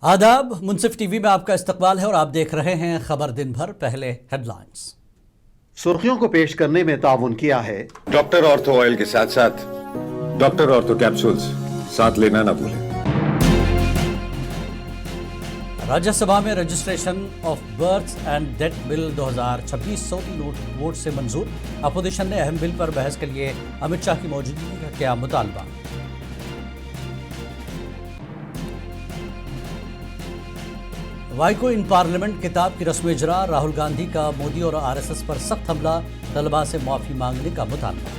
आदाब, मुंसिफ टीवी में आपका इस्तकबाल है और आप देख रहे हैं खबर दिन भर। पहले हेडलाइंस। सुर्खियों को पेश करने में ताउन किया है डॉक्टर ऑर्थो ऑयल के साथ साथ डॉक्टर ऑर्थो कैप्सूल्स साथ लेना ना भूलें। राज्यसभा में registration of birth and death bill 2026 100 वोट से मंजूर। अपोजिशन ने अहम बिल पर बहस के लिए अमित शाह की मौजूदगी का किया मुतालबा। वाइको इन पार्लियामेंट किताब की रस्म इजरा। राहुल गांधी का मोदी और आरएसएस पर सख्त हमला, तलबा से माफी मांगने का मुतालबा।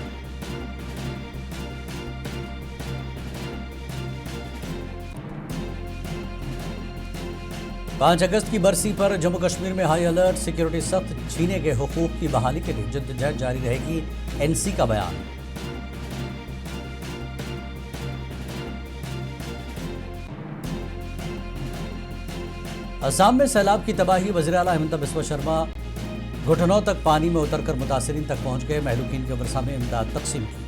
पांच अगस्त की बरसी पर जम्मू कश्मीर में हाई अलर्ट, सिक्योरिटी सख्त, छीने गए हुकूक की बहाली के लिए जद्दोजहद जारी रहेगी, एनसी का बयान। असम में सैलाब की तबाही, वज़ीर आला हेमंत बिस्वा शर्मा घुटनों तक पानी में उतरकर मुतासिरीन तक पहुंच गए, महलूकीन के वर्षा में इमदाद तकसीम की।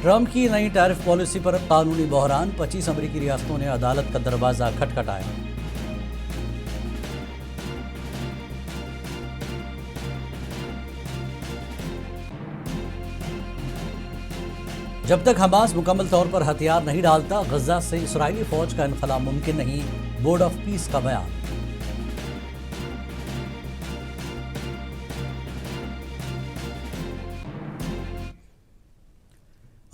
ट्रंप की नई टैरिफ पॉलिसी पर कानूनी बहरान, 25 अमरीकी रियासतों ने अदालत का दरवाजा खटखटाया। जब तक हमास मुकम्मल तौर पर हथियार नहीं डालता, गजा से इसराइली फौज का इनखला मुमकिन नहीं, बोर्ड ऑफ पीस का बयान।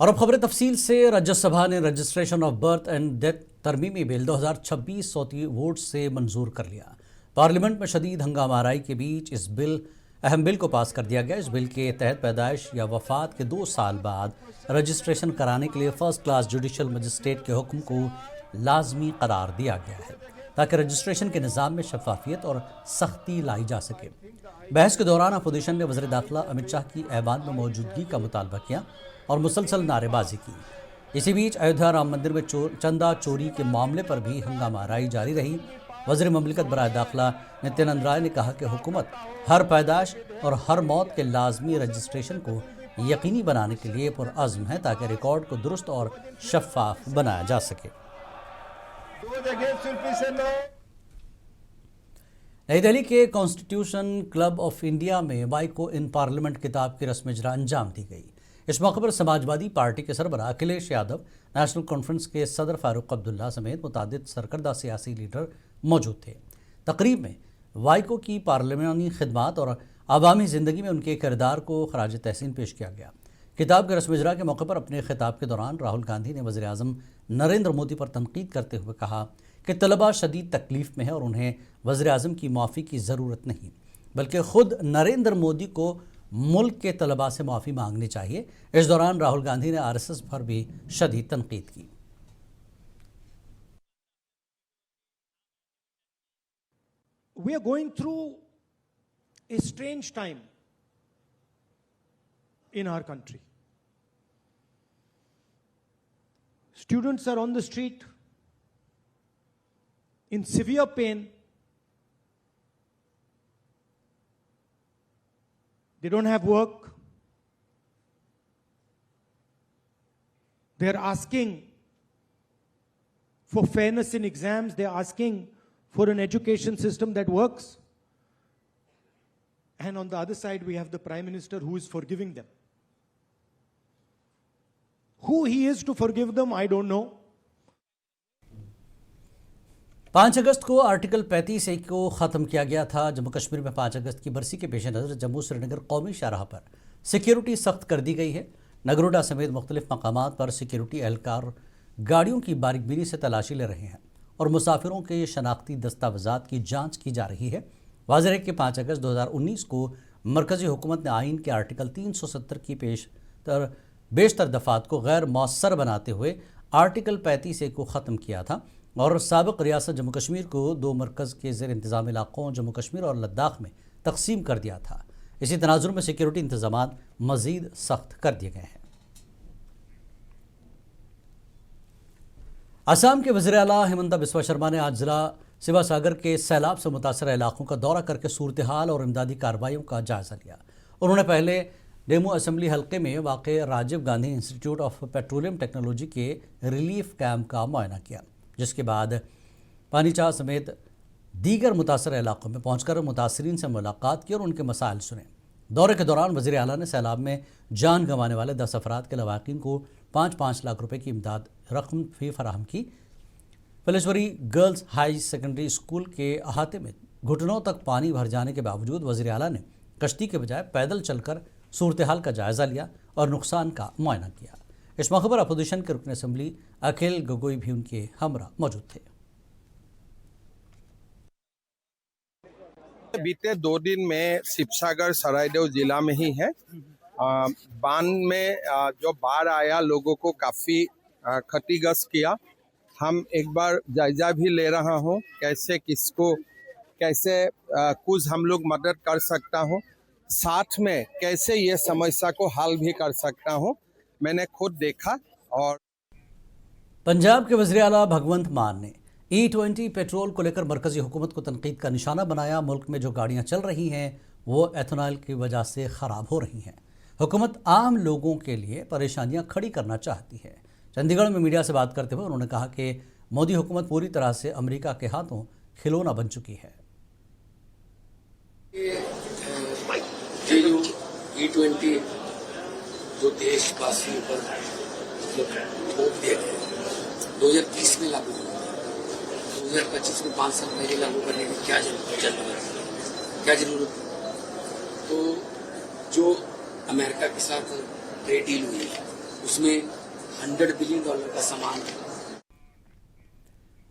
और अब खबरें तफसील से। राज्यसभा ने registration of birth and death तरमीमी बिल 2026 100 वोट से मंजूर कर लिया। पार्लियामेंट में शदीद हंगामाराई के बीच इस अहम बिल को पास कर दिया गया। इस बिल के तहत पैदाइश या वफात के 2 साल बाद रजिस्ट्रेशन कराने के लिए फर्स्ट क्लास जुडिशल मजिस्ट्रेट के हुक्म को लाजमी करार दिया गया है, ताकि रजिस्ट्रेशन के निज़ाम में शफाफियत और सख्ती लाई जा सके। बहस के दौरान अपोजिशन ने वज़ीर दाखिला अमित शाह की ऐवान में मौजूदगी का मुतालबा किया और मुसलसल नारेबाजी की। इसी बीच अयोध्या राम मंदिर में चंदा चोरी के मामले पर भी हंगामाराई जारी रही। वज़ीर ममलिकत बराए दाखिला नित्यानंद राय ने कहा कि हुकूमत हर पैदाश और हर मौत के लाजमी रजिस्ट्रेशन को यकीनी बनाने के लिए पुरअज़्म है, ताकि रिकॉर्ड को दुरुस्त और शफाफ बनाया जा सके। नई दिल्ली के कॉन्स्टिट्यूशन क्लब ऑफ इंडिया में वाइको इन पार्लियामेंट किताब की रस्म इजरा अंजाम दी गई। इस मौके पर समाजवादी पार्टी के सरबराह अखिलेश यादव, नेशनल कॉन्फ्रेंस के सदर फारूक अब्दुल्ला समेत मुतादिद सरकर्दा सियासी लीडर मौजूद थे। तकरीब में वाइको की पार्लियामानी खिदमात और आवामी ज़िंदगी में उनके किरदार को खराज तहसीन पेश किया गया। किताब के रस्म इजरा के मौके पर अपने खिताब के दौरान राहुल गांधी ने वज़ीर आज़म नरेंद्र मोदी पर तनकीद करते हुए कहा कि तलबा शदीद तकलीफ़ में है और उन्हें वज़ीर आज़म की माफ़ी की ज़रूरत नहीं, बल्कि ख़ुद नरेंद्र मोदी को मुल्क के तलबा से माफ़ी मांगनी चाहिए। इस दौरान राहुल गांधी ने आरएसएस पर भी शदीद तनकीद की। We are going through a strange time in our country. Students are on the street in severe pain. They don't have work. They're asking for fairness in exams. They're asking for an education system that works. And on the other side, we have the Prime Minister who is forgiving them. Who he is to forgive them, I don't know. 5 अगस्त को article 35A को ख़त्म किया गया था। जम्मू कश्मीर में 5 अगस्त की बरसी के पेश नज़र जम्मू श्रीनगर कौमी शाहराह पर सिक्योरिटी सख्त कर दी गई है। नगरोटा समेत मुख्तलिफ मकामात पर सिक्योरिटी एहलकार गाड़ियों की बारीकबीनी से तलाशी ले रहे हैं और मुसाफिरों के शनाख्ती दस्तावेज़ात की जांच की जा रही है। वाज़ेह है कि 5 अगस्त 2019 को मरकज़ी हुकूमत ने आइन के आर्टिकल 370 की बेशतर दफ़ात को गैर मौसर बनाते हुए आर्टिकल 35A को ख़त्म किया था और साबिक़ रियासत जम्मू कश्मीर को 2 मरकज़ के ज़ेर इंतज़ाम इलाक़ों जम्मू कश्मीर और लद्दाख में तकसीम कर दिया था। इसी तनाजुर में सिक्योरिटी इंतज़ामात मज़ीद सख्त कर दिए गए हैं। असम के वज़ीर आला हेमंत बिस्वा शर्मा ने आज ज़िला सिवा सागर के सैलाब से मुतासर इलाक़ों का दौरा करके सूरत हाल और इमदादी कार्रवाइयों का जायज़ा लिया। उन्होंने पहले डेमो असेंबली हलके में वाक़ Rajiv Gandhi institute of petroleum technology के रिलीफ कैंप का मुआयना किया, जिसके बाद पानीचाह समेत दीगर मुतासर इलाकों में पहुंचकर मुतासरीन से मुलाकात की और उनके मसाइल सुने। दौरे के दौरान वज़ीर आला ने सैलाब में जान गंवाने वाले 10 अफराद के लवाकिन को 5-5 लाख रुपए की इमदाद रकम भी फराहम की। Phaleshwari girls high secondary school के अहाते में घुटनों तक पानी भर जाने के बावजूद वज़ीर आला ने कश्ती के बजाय पैदल चलकर सूरत हाल का जायज़ा लिया और नुकसान का मुआयना किया। इस मौके पर अपोजिशन के रुकन असम्बली अखिल गगोई भी उनके हमरा मौजूद थे। बीते 2 दिन में शिवसागर सरायदेव जिला में ही है। बान में जो बाढ़ आया लोगों को काफ़ी क्षतिग्रस्त किया। हम एक बार जायजा भी ले रहा हूँ कैसे किसको कैसे कुछ हम लोग मदद कर सकता हूँ, साथ में कैसे ये समस्या को हल भी कर सकता हूँ, मैंने खुद देखा। और पंजाब के वज़ीर आला भगवंत मान ने E20 पेट्रोल को लेकर मरकजी हुकूमत को तनकीद का निशाना बनाया। मुल्क में जो गाड़ियां चल रही हैं वो एथेनॉल की वजह से ख़राब हो रही हैं। हुकूमत आम लोगों के लिए परेशानियां खड़ी करना चाहती है। चंडीगढ़ में मीडिया से बात करते हुए उन्होंने कहा कि मोदी हुकूमत पूरी तरह से अमेरिका के हाथों खिलौना बन चुकी है। ये जो E20 जो देशवासियों पर थोप दिया गया 2030 में लागू हुआ, 2025 में 5 साल पहले लागू करने की क्या जरूरत। तो जो अमेरिका के साथ ट्रेड डील हुई है उसमें $100 बिलियन का सामान।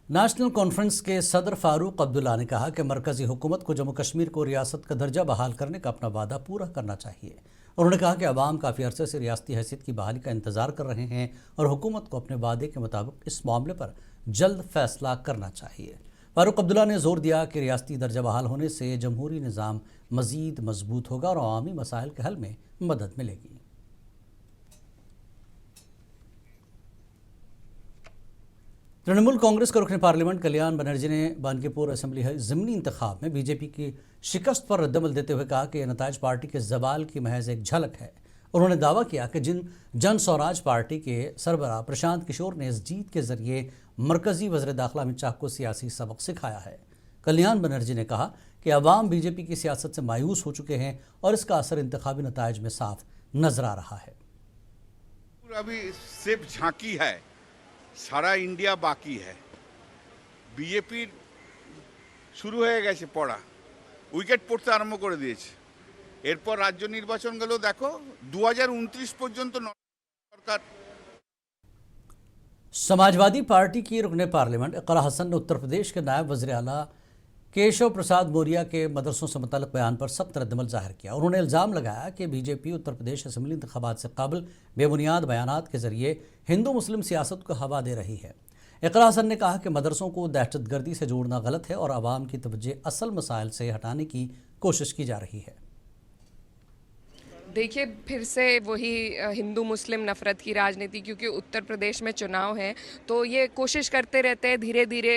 नेशनल कॉन्फ्रेंस के सदर फारूक अब्दुल्ला ने कहा कि मरकजी हुकूमत को जम्मू कश्मीर को रियासत का दर्जा बहाल करने का अपना वादा पूरा करना चाहिए। उन्होंने कहा कि अवाम काफ़ी अरसे से रियासती हैसियत की बहाली का इंतज़ार कर रहे हैं और हुकूमत को अपने वादे के मुताबिक इस मामले पर जल्द फैसला करना चाहिए। फारूक अब्दुल्ला ने जोर दिया कि रियासती दर्जा बहाल होने से जमहूरी निज़ाम मज़ीद मजबूत होगा और अवामी मसाइल के हल में मदद मिलेगी। तृणमूल कांग्रेस के रुकन पार्लियामेंट कल्याण बनर्जी ने बानकीपुर असेंबली ज़िमनी इंतखाब में बीजेपी की शिकस्त पर रद्दमल देते हुए कहा कि यह नताइज पार्टी के जवाल की महज एक झलक है। उन्होंने दावा किया कि जन स्वराज पार्टी के सरबराह प्रशांत किशोर ने इस जीत के जरिए मरकजी वज़ीर दाखिला अमित शाह को सियासी सबक सिखाया है। कल्याण बनर्जी ने कहा कि अवाम बीजेपी की सियासत से मायूस हो चुके हैं और इसका असर इंतखाबी नताइज में साफ नजर आ रहा है। अभी सिर्फ झांकी है, সারা ইন্ডিয়া বাকি है। বিজেপির শুরু হয়ে গেছে পড়া, উইকেট পড়তে আরম্ভ করে দিয়েছে। এরপর রাজ্য নির্বাচন গেল, দেখো 2029 পর্যন্ত সরকার। समाजवादी पार्टी की रुकन पार्लियामेंट इकरा हसन ने उत्तर प्रदेश के नायब वज़ीर आला केशव प्रसाद मौर्य के मदरसों से मुतल्लिक़ बयान पर सख्त रद्दमल ज़ाहिर किया। उन्होंने इल्ज़ाम लगाया कि बीजेपी उत्तर प्रदेश असेंबली इंतखाबात से कबल बेबुनियाद बयानात के ज़रिए हिंदू मुस्लिम सियासत को हवा दे रही है। इकरा हसन ने कहा कि मदरसों को दहशतगर्दी से जोड़ना गलत है और आवाम की तवज्जो असल मसाइल से हटाने की कोशिश की जा रही है। देखिए, फिर से वही हिंदू मुस्लिम नफ़रत की राजनीति, क्योंकि उत्तर प्रदेश में चुनाव है तो ये कोशिश करते रहते हैं धीरे धीरे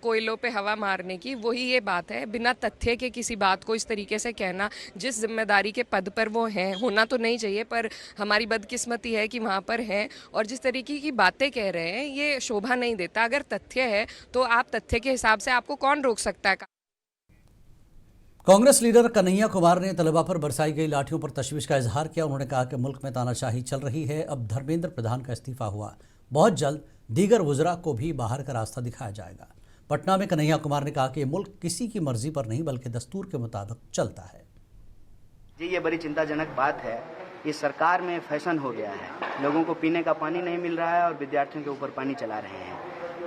कोयलों पे हवा मारने की। वही ये बात है, बिना तथ्य के किसी बात को इस तरीके से कहना, जिस जिम्मेदारी के पद पर वो हैं, होना तो नहीं चाहिए पर हमारी बदकिस्मती है कि वहाँ पर हैं, और जिस तरीके की बातें कह रहे हैं ये शोभा नहीं देता। अगर तथ्य है तो आप तथ्य के हिसाब से, आपको कौन रोक सकता है। कांग्रेस लीडर कन्हैया कुमार ने तलबा पर बरसाई गई लाठियों पर तशवीश का इजहार किया। उन्होंने कहा कि मुल्क में तानाशाही चल रही है, अब धर्मेंद्र प्रधान का इस्तीफा हुआ, बहुत जल्द दीगर वज़रा को भी बाहर का रास्ता दिखाया जाएगा। पटना में कन्हैया कुमार ने कहा कि मुल्क किसी की मर्जी पर नहीं बल्कि दस्तूर के मुताबिक चलता है। जी, ये बड़ी चिंताजनक बात है। इस सरकार में फैशन हो गया है, लोगों को पीने का पानी नहीं मिल रहा है और विद्यार्थियों के ऊपर पानी चला रहे हैं,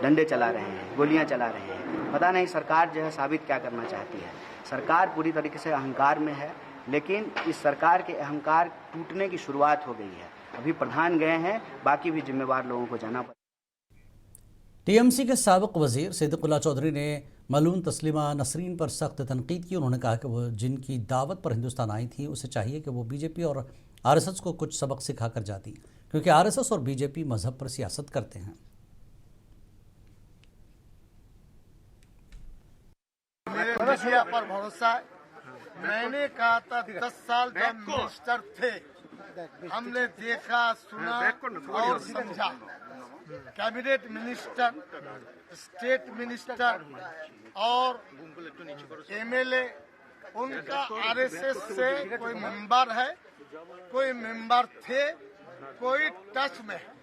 डंडे चला रहे हैं, गोलियां चला रहे हैं। पता नहीं सरकार जो है साबित क्या करना चाहती है। सरकार पूरी तरीके से अहंकार में है, लेकिन इस सरकार के अहंकार टूटने की शुरुआत हो गई है। अभी प्रधान गए हैं, बाकी भी जिम्मेवार लोगों को जाना पड़ेगा। टीएमसी के साबिक वज़ीर सिद्दीकुल्लाह चौधरी ने मलून तस्लीमा नसरीन पर सख्त तनकीद की। उन्होंने कहा कि वो जिनकी दावत पर हिंदुस्तान आई थी उसे चाहिए कि वो बीजेपी और आरएसएस को कुछ सबक सिखा कर जाती, क्योंकि आरएसएस और बीजेपी मजहब पर सियासत करते हैं। मेरे पर भरोसा है। मैंने कहा था 10 साल जब मिनिस्टर थे हमने देखा, सुना और समझा। कैबिनेट मिनिस्टर, स्टेट मिनिस्टर और एमएलए, उनका आरएसएस से कोई मेंबर है, कोई मेंबर थे, कोई टच में है,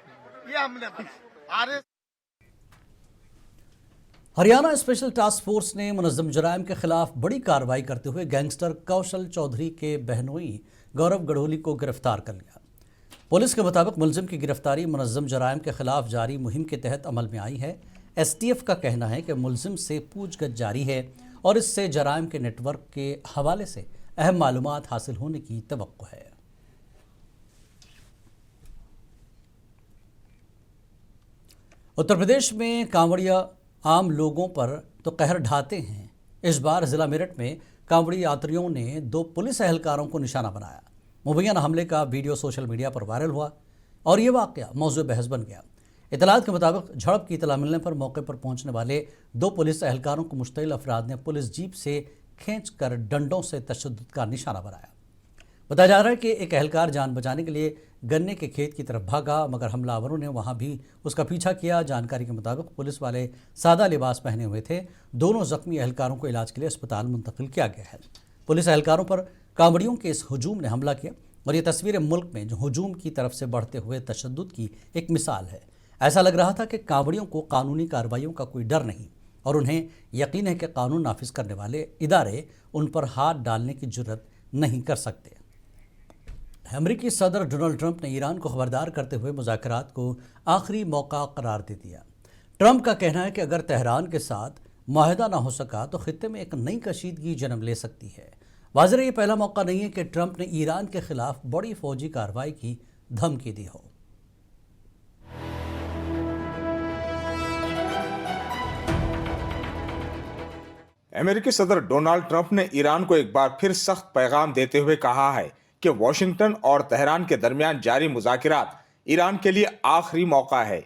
ये हमने RS. Haryana special task force ने मुनज़्ज़म जराइम के खिलाफ बड़ी कार्रवाई करते हुए गैंगस्टर कौशल चौधरी के बहनोई गौरव गढ़ोली को गिरफ्तार कर लिया। पुलिस के मुताबिक मुलजिम की गिरफ्तारी मुनज़्ज़म जराइम के खिलाफ जारी मुहिम के तहत अमल में आई है। एसटीएफ का कहना है कि मुलजिम से पूछगछ जारी है और इससे जराइम के नेटवर्क के हवाले से अहम मालूमात हासिल होने की तवक्को है। उत्तर प्रदेश में कांवड़िया आम लोगों पर तो कहर ढाते हैं। इस बार जिला मेरठ में कांवड़ी यात्रियों ने 2 पुलिस एहलकारों को निशाना बनाया। मुबैना हमले का वीडियो सोशल मीडिया पर वायरल हुआ और ये वाक़या मौजूद बहस बन गया। इतलात के मुताबिक झड़प की इतला मिलने पर मौके पर पहुंचने वाले 2 पुलिस एहलकारों को मुश्तइल अफराद ने पुलिस जीप से खींचकर डंडों से तशद्दुद का निशाना बनाया। बताया जा रहा है कि एक एहलकार जान बचाने के लिए गन्ने के खेत की तरफ भागा, मगर हमलावरों ने वहां भी उसका पीछा किया। जानकारी के मुताबिक पुलिस वाले सादा लिबास पहने हुए थे। दोनों जख्मी एहलकारों को इलाज के लिए अस्पताल मुंतकिल किया गया है। पुलिस एहलकारों पर कांवड़ियों के इस हुजूम ने हमला किया और ये तस्वीरें मुल्क में जो हुजूम की तरफ से बढ़ते हुए तशद्दुद की एक मिसाल है। ऐसा लग रहा था कि कांवड़ियों को कानूनी कार्रवाइयों का कोई डर नहीं और उन्हें यकीन है कि कानून नाफिज करने वाले इदारे उन पर हाथ डालने की जुर्रत नहीं कर सकते। अमेरिकी सदर डोनाल्ड ट्रंप ने ईरान को खबरदार करते हुए मुज़ाकरात को आखिरी मौका करार दे दिया। ट्रंप का कहना है कि अगर तेहरान के साथ मुआहदा ना हो सका तो खित्ते में एक नई कशीदगी जन्म ले सकती है। वाज़ेह ये पहला मौका नहीं है कि ट्रंप ने ईरान के खिलाफ बड़ी फौजी कार्रवाई की धमकी दी हो। अमेरिकी सदर डोनाल्ड ट्रंप ने ईरान को एक बार फिर सख्त पैगाम देते हुए कहा है कि वाशिंगटन और तेहरान के दरमियान जारी मुज़ाकरात ईरान के लिए आखिरी मौका है।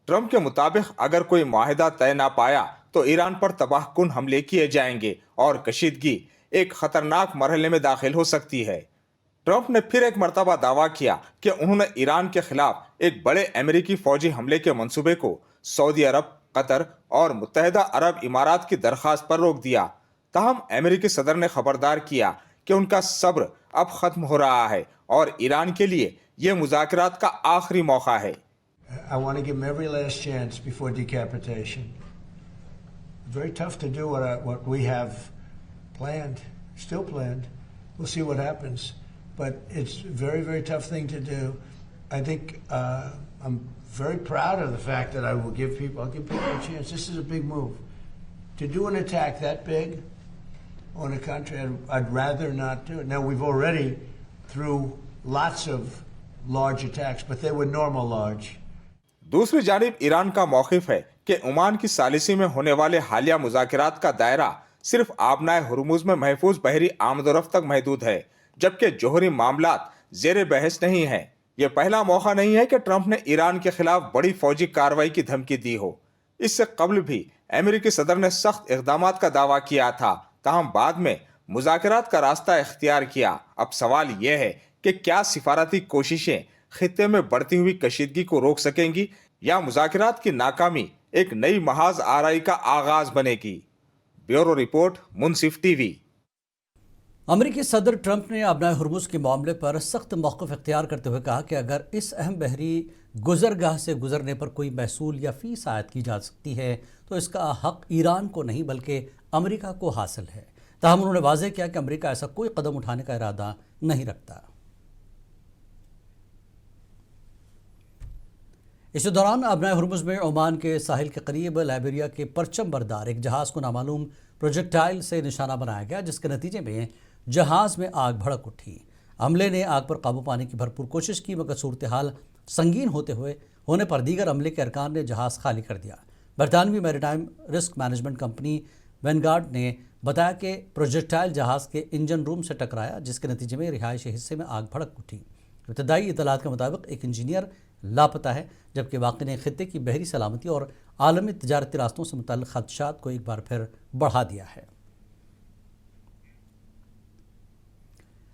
ट्रंप के मुताबिक अगर कोई मुआहदा तय ना पाया तो ईरान पर तबाहकुन हमले किए जाएंगे और कशीदगी एक खतरनाक मरहले में दाखिल हो सकती है। ट्रंप ने फिर एक मरतबा दावा किया कि उन्होंने ईरान के खिलाफ एक बड़े अमेरिकी फौजी हमले के मंसूबे को सऊदी अरब, कतर और मुत्तहिदा अरब इमारात की दरख्वास्त पर रोक दिया। ताहम अमेरिकी सदर ने खबरदार किया कि उनका सब्र अब खत्म हो रहा है और ईरान के लिए ये मुज़ाकरात का आखिरी मौका है। I want to give them every last chance before decapitation. Very tough to do what we have planned, still planned. We'll see what happens, but it's a very, very tough thing to do. I think I'm very proud of the fact that I'll give people a chance. This is a big move. To do an attack that big on a country, I'd rather not do it. Now, we've already through lots of large attacks, but they were normal large. दूसरी जानिब Iran का मौक़िफ़ है कि Oman की सालिसी में होने वाले हालिया मुज़ाकरात का दायरा सिर्फ आबनाए हुर्मुज़ में महफूज बहरी आमदोरफ्त तक महदूद है, जबकि जोहरी मामलात ज़ेर बहस नहीं है। ये पहला मौका नहीं है कि ट्रंप ने ईरान के खिलाफ बड़ी फौजी कार्रवाई की धमकी दी हो। इससे कबल भी अमेरिकी सदर ने सख्त इक़दामात का दावा किया था, ताहम बाद में मुज़ाकरात का रास्ता इख्तियार किया। अब सवाल यह है कि क्या सिफारती कोशिशें खित्ते में बढ़ती हुई कशीदगी को रोक सकेंगी या मुज़ाकरात की नाकामी एक नई महाज आराई का आगाज बनेगी। ब्यूरो रिपोर्ट, मुनसिफ टीवी। अमेरिकी सदर ट्रंप ने आबनाए हुर्मुज़ के मामले पर सख्त मौक़िफ़ इख्तियार करते हुए कहा कि अगर इस अहम बहरी गुजरगाह से गुजरने पर कोई महसूल या फ़ीस आयद की जा सकती है तो इसका हक़ ईरान को नहीं बल्कि अमेरिका को हासिल है। ताहम उन्होंने वाज़ेह किया कि अमेरिका ऐसा कोई कदम उठाने का इरादा नहीं रखता। इसी दौरान आबनाए हुर्मुज़ में ओमान के साहिल के करीब लाइबेरिया के परचम बरदार एक जहाज़ को नामालूम प्रोजेक्टाइल से निशाना बनाया गया, जिसके नतीजे में जहाज़ में आग भड़क उठी। अमले ने आग पर काबू पाने की भरपूर कोशिश की, मगर सूरत हाल संगीन होने पर दीगर अमले के अरकान ने जहाज़ खाली कर दिया। बरतानवी maritime risk management company Vanguard ने बताया कि प्रोजेक्टाइल जहाज़ के इंजन रूम से टकराया, जिसके नतीजे में रिहायशी हिस्से में आग भड़क उठी। इब्तदाई इतलात के मुताबिक एक इंजीनियर लापता है, जबकि वाक़े ने खित्ते की बहरी सलामती और आलमी तजारती रास्तों से मुतल्लिक़ ख़दशात को एक बार फिर बढ़ा दिया है।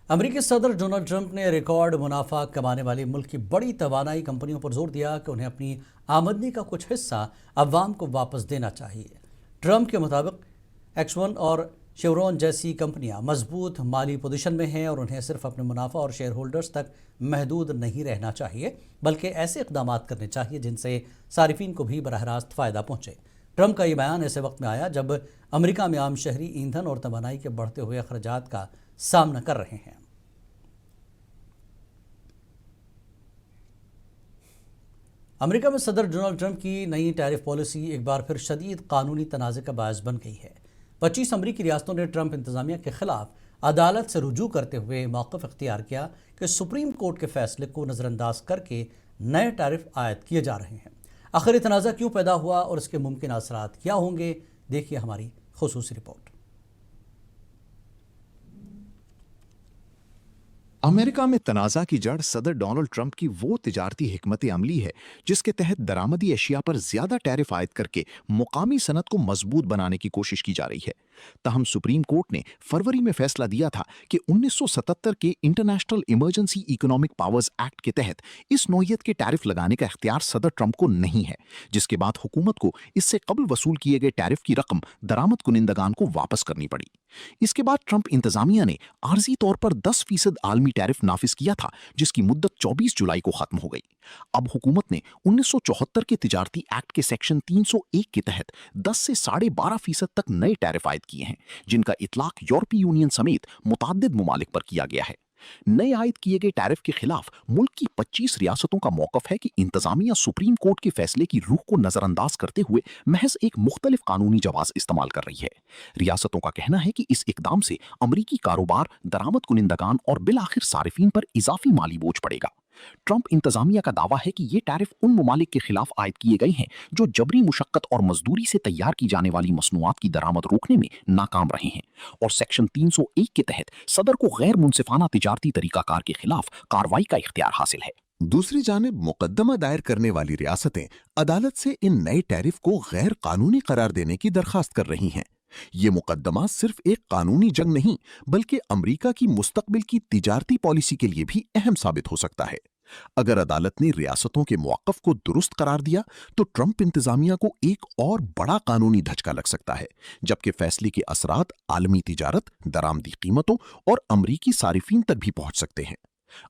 امریکی صدر ڈونلڈ ٹرمپ نے ریکارڈ منافع کمانے والی ملک کی بڑی توانائی کمپنیوں پر زور دیا کہ انہیں اپنی آمدنی کا کچھ حصہ عوام کو واپس دینا چاہیے۔ ٹرمپ کے مطابق ایکسون اور شیورون جیسی کمپنیاں مضبوط مالی پوزیشن میں ہیں اور انہیں صرف اپنے منافع اور شیئر ہولڈرز تک محدود نہیں رہنا چاہیے، بلکہ ایسے اقدامات کرنے چاہیے جن سے صارفین کو بھی براہ راست فائدہ پہنچے۔ ٹرمپ کا یہ بیان ایسے وقت میں آیا جب امریکہ میں عام شہری ایندھن اور توانائی کے بڑھتے ہوئے اخراجات کا سامنا کر رہے ہیں۔ امریکہ میں صدر ڈونلڈ ٹرمپ کی نئی ٹیرف پالیسی ایک بار پھر شدید قانونی تنازع کا باعث بن گئی ہے۔ 25 امریکی ریاستوں نے ٹرمپ انتظامیہ کے خلاف عدالت سے رجوع کرتے ہوئے موقف اختیار کیا کہ سپریم کورٹ کے فیصلے کو نظر انداز کر کے نئے ٹیرف عائد کیے جا رہے ہیں۔ آخر یہ تنازع کیوں پیدا ہوا اور اس کے ممکنہ اثرات کیا ہوں گے، دیکھیے ہماری خصوصی رپورٹ۔ امریکہ میں تنازع کی جڑ صدر ڈونلڈ ٹرمپ کی وہ تجارتی حکمت عملی ہے جس کے تحت درآمدی اشیاء پر زیادہ ٹیرف عائد کر کے مقامی صنعت کو مضبوط بنانے کی کوشش کی جا رہی ہے۔ تاہم سپریم کورٹ نے فروری میں فیصلہ دیا تھا کہ 1977 کے international emergency economic powers act کے تحت اس نوعیت کے ٹیرف لگانے کا اختیار صدر ٹرمپ کو نہیں ہے، جس کے بعد حکومت کو اس سے قبل وصول کیے گئے ٹیرف کی رقم درآمد کنندگان کو واپس کرنی پڑی۔ اس کے بعد ٹرمپ انتظامیہ نے عارضی طور پر 10% عالمی ٹیرف نافذ کیا تھا، جس کی مدت 24 جولائی کو ختم ہو گئی۔ اب حکومت نے 1974 کے تجارتی ایکٹ کے سیکشن 301 کے تحت 10 سے 12.5% تک نئے ٹیرف عائد کیے ہیں، جن کا اطلاق یورپی یونین سمیت متعدد ممالک پر کیا گیا ہے۔ نئے عائد کیے گئے ٹیرف کے خلاف ملک کی 25 ریاستوں کا موقف ہے کہ انتظامیہ سپریم کورٹ کے فیصلے کی روح کو نظر انداز کرتے ہوئے محض ایک مختلف قانونی جواز استعمال کر رہی ہے۔ ریاستوں کا کہنا ہے کہ اس اقدام سے امریکی کاروبار، درآمد کنندگان اور بالآخر صارفین پر اضافی مالی بوجھ پڑے گا۔ ٹرمپ انتظامیہ کا دعویٰ ہے کہ یہ ٹیرف ان ممالک کے خلاف عائد کیے گئے ہیں جو جبری مشقت اور مزدوری سے تیار کی جانے والی مصنوعات کی درآمد روکنے میں ناکام رہے ہیں، اور سیکشن 301 کے تحت صدر کو غیر منصفانہ تجارتی طریقہ کار کے خلاف کارروائی کا اختیار حاصل ہے۔ دوسری جانب مقدمہ دائر کرنے والی ریاستیں عدالت سے ان نئے ٹیرف کو غیر قانونی قرار دینے کی درخواست کر رہی ہیں۔ یہ مقدمہ صرف ایک قانونی جنگ نہیں بلکہ امریکہ کی مستقبل کی تجارتی پالیسی کے لیے بھی اہم ثابت ہو سکتا ہے۔ اگر عدالت نے ریاستوں کے موقف کو درست قرار دیا تو ٹرمپ انتظامیہ کو ایک اور بڑا قانونی دھچکا لگ سکتا ہے، جبکہ فیصلے کے اثرات عالمی تجارت، درآمدی قیمتوں اور امریکی صارفین تک بھی پہنچ سکتے ہیں۔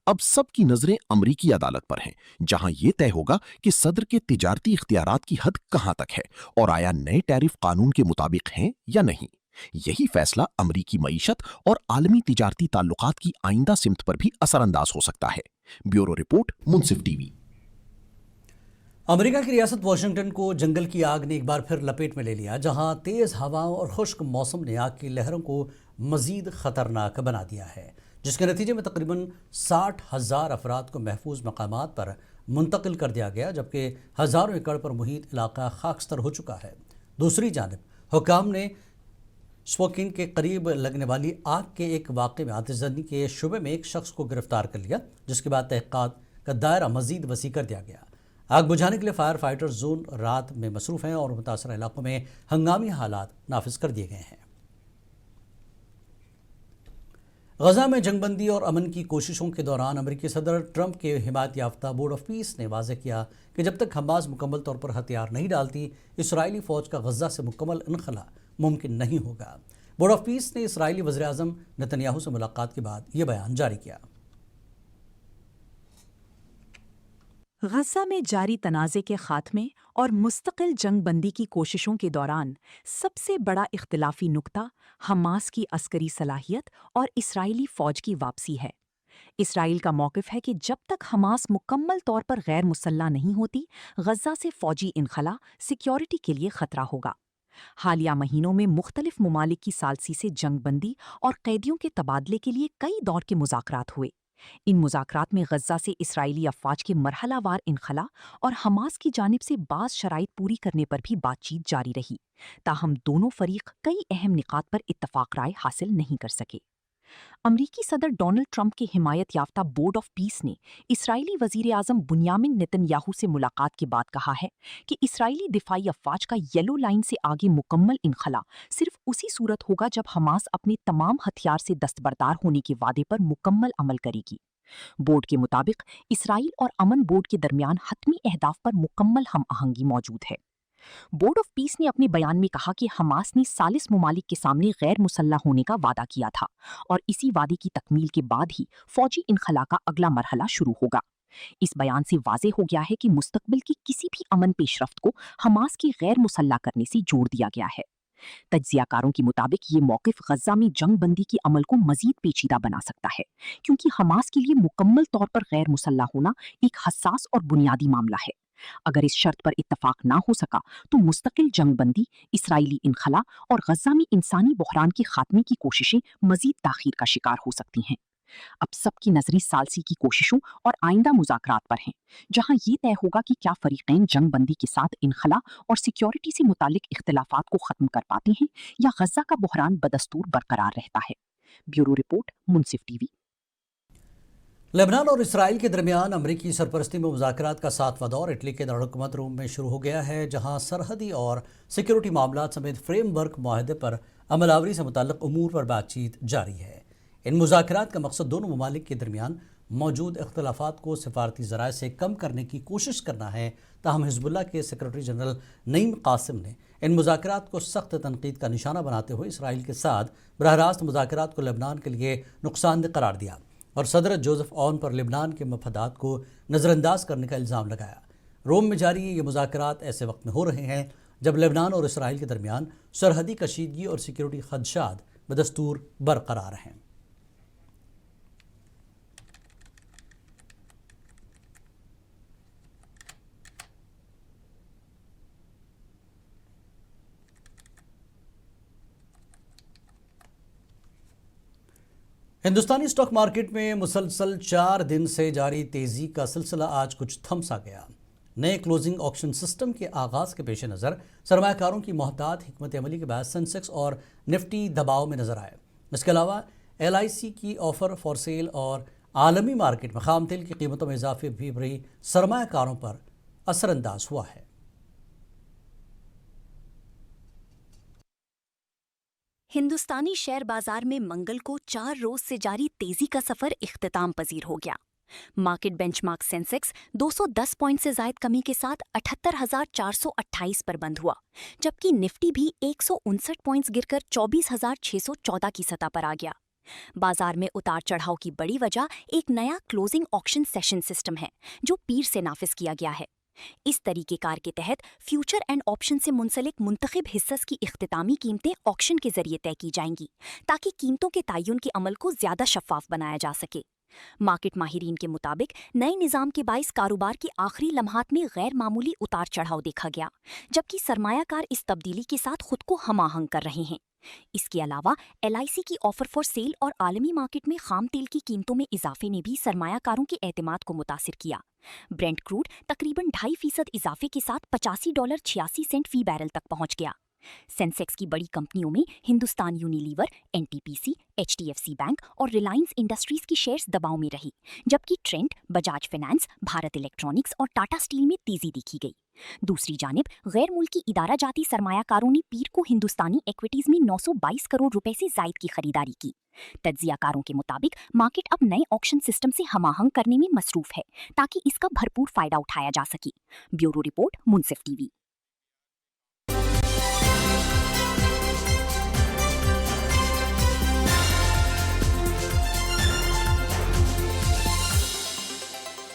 اب سب کی نظریں امریکی عدالت پر ہیں، جہاں یہ طے ہوگا کہ صدر کے تجارتی اختیارات کی حد کہاں تک ہے اور آیا نئے ٹیرف قانون کے مطابق ہیں یا نہیں۔ یہی فیصلہ امریکی معیشت اور عالمی تجارتی تعلقات کی آئندہ سمت پر بھی اثر انداز ہو سکتا ہے۔ بیورو رپورٹ، منصف ٹی وی۔ امریکہ کی ریاست واشنگٹن کو جنگل کی آگ نے ایک بار پھر لپیٹ میں لے لیا، جہاں تیز ہواؤں اور خشک موسم نے آگ کی لہروں کو مزید خطرناک بنا دیا ہے، جس کے نتیجے میں تقریباً 60,000 افراد کو محفوظ مقامات پر منتقل کر دیا گیا، جبکہ ہزاروں ایکڑ پر محیط علاقہ خاکستر ہو چکا ہے۔ دوسری جانب حکام نے اسپوکین کے قریب لگنے والی آگ کے ایک واقعے میں آتش زنی کے شبے میں ایک شخص کو گرفتار کر لیا، جس کے بعد تحقیقات کا دائرہ مزید وسیع کر دیا گیا۔ آگ بجھانے کے لیے فائر فائٹر زون رات میں مصروف ہیں اور متاثرہ علاقوں میں ہنگامی حالات نافذ کر دیے گئے ہیں۔ غزہ میں جنگ بندی اور امن کی کوششوں کے دوران امریکی صدر ٹرمپ کے حمایت یافتہ بورڈ آف پیس نے واضح کیا کہ جب تک حماس مکمل طور پر ہتھیار نہیں ڈالتی، اسرائیلی فوج کا غزہ سے مکمل انخلا ممکن نہیں ہوگا۔ بورڈ آف پیس نے اسرائیلی وزیر اعظم نتنیاہو سے ملاقات کے بعد یہ بیان جاری کیا۔ غزہ میں جاری تنازع کے خاتمے اور مستقل جنگ بندی کی کوششوں کے دوران سب سے بڑا اختلافی نقطہ حماس کی عسکری صلاحیت اور اسرائیلی فوج کی واپسی ہے۔ اسرائیل کا موقف ہے کہ جب تک حماس مکمل طور پر غیر مسلح نہیں ہوتی، غزہ سے فوجی انخلا سیکیورٹی کے لیے خطرہ ہوگا۔ حالیہ مہینوں میں مختلف ممالک کی ثالثی سے جنگ بندی اور قیدیوں کے تبادلے کے لیے کئی دور کے مذاکرات ہوئے۔ ان مذاکرات میں غزہ سے اسرائیلی افواج کے مرحلہ وار انخلا اور حماس کی جانب سے بعض شرائط پوری کرنے پر بھی بات چیت جاری رہی، تاہم دونوں فریق کئی اہم نکات پر اتفاق رائے حاصل نہیں کر سکے۔ अमरीकी सदर डोनाल्ड ट्रंप के हिमायत याफ्ता बोर्ड ऑफ पीस ने इसराइली वजीर आजम बुनियामिन नेतन्याहू से मुलाकात के बाद कहा है कि इसराइली दिफाई अफवाज का येलो लाइन से आगे मुकम्मल इनखला सिर्फ उसी सूरत होगा जब हमास अपने तमाम हथियार से दस्तबरदार होने के वादे पर मुकम्मल अमल करेगी। बोर्ड के मुताबिक इसराइल और अमन बोर्ड के दरमियान हतमी अहदाफ पर मुकम्मल हम आहंगी मौजूद है। बोर्ड ऑफ पीस ने अपने बयान में कहा कि हमास ने सालिस मुमालिक के सामने गैर मुसल्लह होने का वादा किया था और इसी वादे की तकमील के बाद ही फौजी इनखला का अगला मरहला शुरू होगा। इस बयान से वाज़ेह हो गया है कि मुस्तकबिल की किसी भी अमन पेशरफ्त को हमास की गैर मुसल्लह करने से जोड़ दिया गया है। तज्जियाकारों के मुताबिक ये मौक़िफ़ गज़ा में जंग बंदी के अमल को मज़ीद पेचीदा बना सकता है, क्योंकि हमास के लिए मुकम्मल तौर पर गैर मुसल्लह होना एक हसास और बुनियादी मामला है। अगर इस शर्त पर इत्तफाक ना हो सका तो मुस्तकिल जंगबंदी, इसराइली इनखला और गज़ा में इंसानी बहरान के खात्मे की कोशिशें मज़ीद ताख़ीर का शिकार हो सकती हैं। अब सबकी नज़रें सालसी की कोशिशों और आइंदा मुज़ाकरात पर हैं, जहां ये तय होगा कि क्या फ़रीक़ैन जंगबंदी के साथ इनखला और सिक्योरिटी से मुतालिक इख्तिलाफ़ात को ख़त्म कर पाते हैं या गज़ा का बहरान बदस्तूर बरकरार रहता है। ब्यूरो रिपोर्ट, मुनसिफ टीवी। लेबनान और इसराइल के दरमियान अमरीकी सरपरस्ती में मुज़ाकरात का 7वां दौर इटली के दारुलहुकूमत रोम में शुरू हो गया है, जहां सरहदी और सिक्योरिटी मामलात समेत फ्रेमवर्क माहदे पर अमलावरी से मुताल्लिक़ उमूर पर बातचीत जारी है। इन मुज़ाकरात का मकसद दोनों ममालिक के दरमियान मौजूद इख्तिलाफ़ात को सिफारती ज़राए से कम करने की कोशिश करना है। ताहम हिज़्बुल्लाह के सेक्रेटरी जनरल नईम कासिम ने इन मुज़ाकरात को सख्त तनकीद का निशाना बनाते हुए इसराइल के साथ बरह रास्त मुज़ाकरात को लेबनान के लिए नुकसानदेह करार दिया और सदर जोसेफ ऑन पर लेबनान के मफादात को नज़रअंदाज करने का इल्ज़ाम लगाया। रोम में जारी ये मुज़ाकरात ऐसे वक्त में हो रहे हैं जब लेबनान और इसराइल के दरमियान सरहदी कशीदगी और सिक्योरिटी खदशात बदस्तूर बरकरार हैं। हिंदुस्तानी स्टॉक मार्केट में मुसलसल 4 दिन से जारी तेज़ी का सिलसिला आज कुछ थम सा गया। नए क्लोजिंग ऑक्शन सिस्टम के आगाज़ के पेश नज़र सरमायाकारों की मोहतात हिकमत अमली के बाद सेंसेक्स और निफ्टी दबाव में नजर आए। इसके अलावा LIC की ऑफ़र फॉर सेल और आलमी मार्केट में खाम तेल की कीमतों में इजाफे भी सरमायाकारों पर असरअंदाज हुआ है। हिंदुस्तानी शेयर बाजार में मंगल को 4 रोज से जारी तेजी का सफर इख्तिताम पजीर हो गया। मार्केट बेंचमार्क सेंसेक्स 210 पॉइंट से जायद कमी के साथ 78,428 पर बंद हुआ, जबकि निफ्टी भी 159 पॉइंट्स गिरकर 24,614 की सतह पर आ गया। बाजार में उतार चढ़ाव की बड़ी वजह एक नया क्लोजिंग ऑक्शन सेशन सिस्टम है, जो पीर से नाफिज किया गया है। इस तरीकेकार के तहत फ्यूचर एंड ऑप्शन से मुंसलिक मुंतखब हिस्सस की इख्तितामी कीमतें ऑक्शन के जरिए तय की जाएंगी, ताकि कीमतों के तयन के अमल को ज्यादा शफाफ बनाया जा सके। मार्केट माहिरीन के मुताबिक नए निज़ाम के बाइस कारोबार की आखिरी लम्हात में गैर मामूली उतार चढ़ाव देखा गया, जबकि सरमायाकार इस तब्दीली के साथ खुद को हम आहंग कर रहे हैं। इसके अलावा LIC की ऑफर फॉर सेल और आलमी मार्केट में खाम तेल की कीमतों में इजाफे ने भी सरमायाकारों के एतमाद को मुतासिर किया। ब्रेंट क्रूड तकरीबन 2.5% इजाफे के साथ $85.86 फी बैरल तक पहुंच गया। सेंसेक्स की बड़ी कंपनियों में Hindustan Unilever, NTPC, HDFC bank और रिलायंस इंडस्ट्रीज की शेयर्स दबाव में रही, जबकि Trent, Bajaj finance, Bharat electronics और टाटा स्टील में तेजी देखी गई। दूसरी जानिब गैर मुल्की इदारा जाती सरमायाकारों ने पीर को हिंदुस्तानी इक्विटीज में 922 करोड़ रुपए से जायद की खरीदारी की। तज्जियाकारों के मुताबिक मार्केट अब नए ऑक्शन सिस्टम से हमाहंग करने में मसरूफ है, ताकि इसका भरपूर फायदा उठाया जा सके। ब्यूरो रिपोर्ट, मुनसिफ टीवी।